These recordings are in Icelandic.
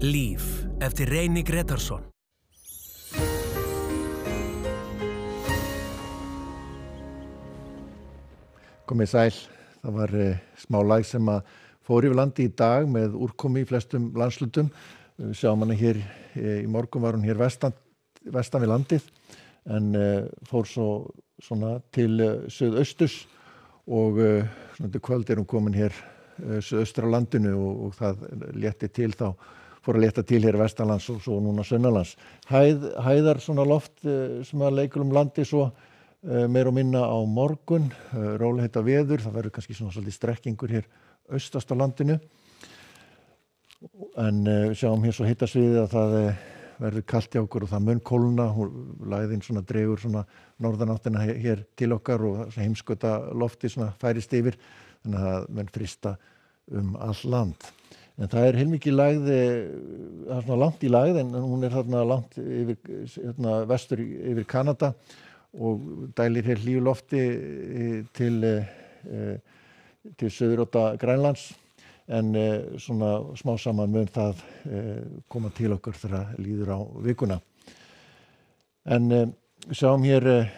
Líf eftir Reyni Gretarsson. Komið sæl, það var smá lag sem að fór yfir landi í dag með úrkomi í flestum landslutum. Við sjáum hana hér í morgun var hún hér vestan við landið en fór svo svona til suðausturs og svona til kvöld hún komin hér suðaustur á landinu og það fór að létta til hér vestanlands og svo núna sunnanlands. Hæðar svona loft sem að leikur landi svo meir og minna á morgun, rólegheitt veður, það verður kannski svona svolítið strekkingur hér austast á landinu. En við sjáum hér svo hittasviðið að það verður kalt hjá okkur og það mun kólna, lægðin svona dregur svona norðanáttina hér til okkar og heimskauta lofti svona færist yfir, þannig að það mun frysta all land. En það heilmikið lægð, það svona langt í lægð en hún þarna langt yfir vestur yfir Kanada og dælir hér hlýju lofti til suðurátta Grænlands en svona smá saman mun það koma til okkur þegar líður á vikuna. En við sjáum hér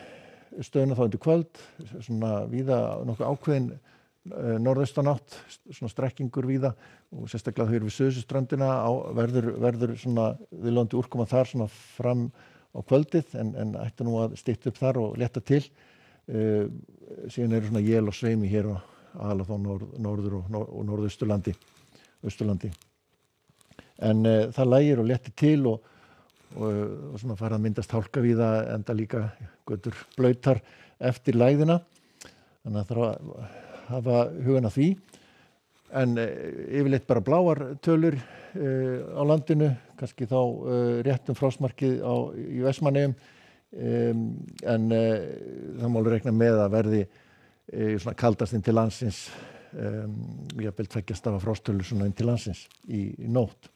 stöðuna þá undir kvöld, svona víða nokkuð ákveðin norðaustanátt, svona strekkingur víða og sérstaklega þegar við suðurströndina verður svona viðlandi úrkoma þar svona fram á kvöldið en ætti nú að stytta upp þar og létta til. Síðan eru svona él og sveimi hér og aðalega þá norður og norðausturlandi. En það lægir og léttir til og svona fara að myndast hálka víða enda líka götur blautar eftir lægðina. Þannig að það þarf að hafa hugan að því. En yfirleitt bara bláar tölur á landinu, kannski þá rétt frostmarkið í Vestmannaeyjum en það má alveg reikna með að verði svona kaldast inn til landsins jafnvel 2 stafa frosttölur svona inn til landsins í nótt.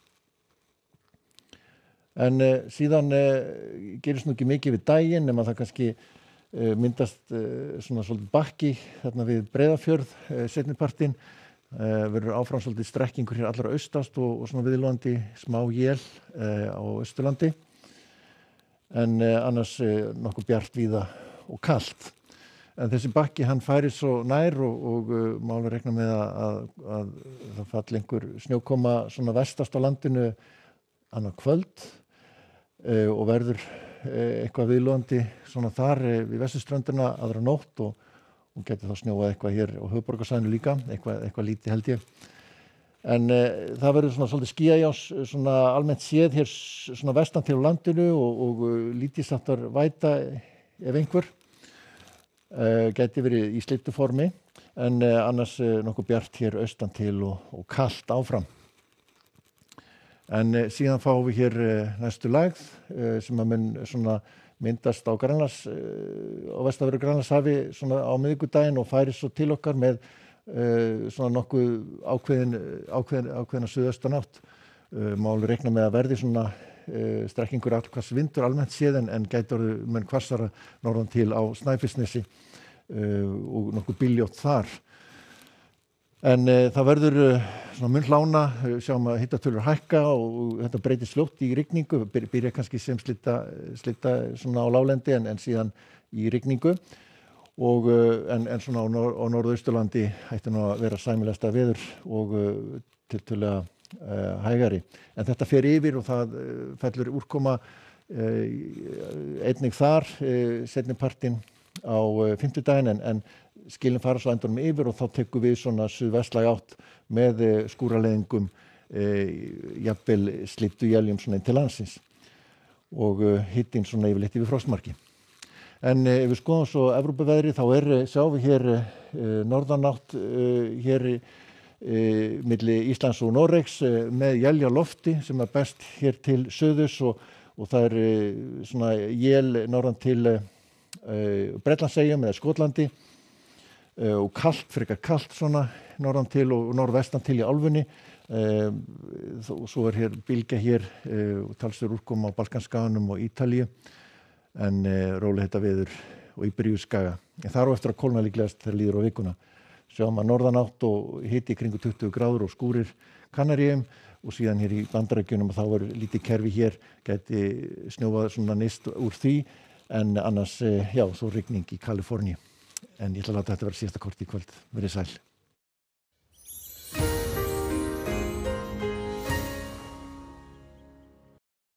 En síðan gerist nú ekki mikið við daginn nema það kannski myndast svona svolítið bakki þarna við Breiðafjörð seinnipartinn. Verður áfram svolítið strekkingur hér allra austast og svona viðlandi smá él á Austurlandi en annars nokkuð bjart víða og kalt. En þessi bakki hann færir svo nær og má alveg reikna með að það falli einhver snjókoma svona vestast á landinu annað kvöld og verður eitthvað viðlandi svona þar við vesturströndina aðra nótt og geti þá snjóað eitthvað hér á höfuðborgarsvæðinu líka, eitthvað lítið held ég. En það verður svona svolítið skýjajás svona almennt séð hér svona vestan til landinu og lítisháttar væta ef einhver. Gæti verið í slydduformi en annars nokkuð bjart hér austan til og kalt áfram. En síðan fáum við hér næstu lægð sem að mun svona myndast á Grænlands á vestanverðu Grænlandshafi svona á miðvikudaginn og færi svo til okkar með svona nokkuð ákveðna suðaustanátt. Má alveg reikna með að verði svona strekkingur allhvassvindur almennt séð en gæti orðið mun hvassara norðan til á Snæfellsnesi og nokkuð byljótt þar. En það verður svona mun hlána, sjáum að hittatölur hækka og þetta breytist fljótt í rigningu, byrja kannski sem slydda svona á láglendi en síðan í rigningu og en svona á norðausturlandi ætti nú að vera sæmilegasta veður og tiltölulega hægari. En þetta fer yfir og það fellur úrkoma einnig þar seinnipartinn á fimmtudaginn en skilin fara svo endunum yfir og þá tekur við svona suðvestlæg átt með skúraleðingum jafnvel slydduéljum svona inn til landsins og hitinn svona yfirleitt yfir frostmarki. En ef við skoðum svo Evrópuveðrið þá sjáum við hér norðanátt hér milli Íslands og Noregs með éljalofti sem best hér til suðurs og það svona él norðan til Bretlandseyjum eða Skotlandi og frekar kalt svona norðan til og norðvestan til í álfunni. Svo hér bylgja hér og talsverð úrkoma á Balkanskaganum og Ítalíu en rólegheitt veður og Íberíuskaga. En þar á eftir að kólna líklegast þegar líður á vikuna. Sjáum að norðanátt og hiti kringu 20 gráður og skúrir Kanaríeyjum og síðan hér í Bandaríkjunum þá lítið kerfi hér, gæti snjóað svona nyrst úr því, en annars, svo rigning í Kaliforníu. En ég ætla að láta þetta vera síðasta kort í kvöld. Verið sæl.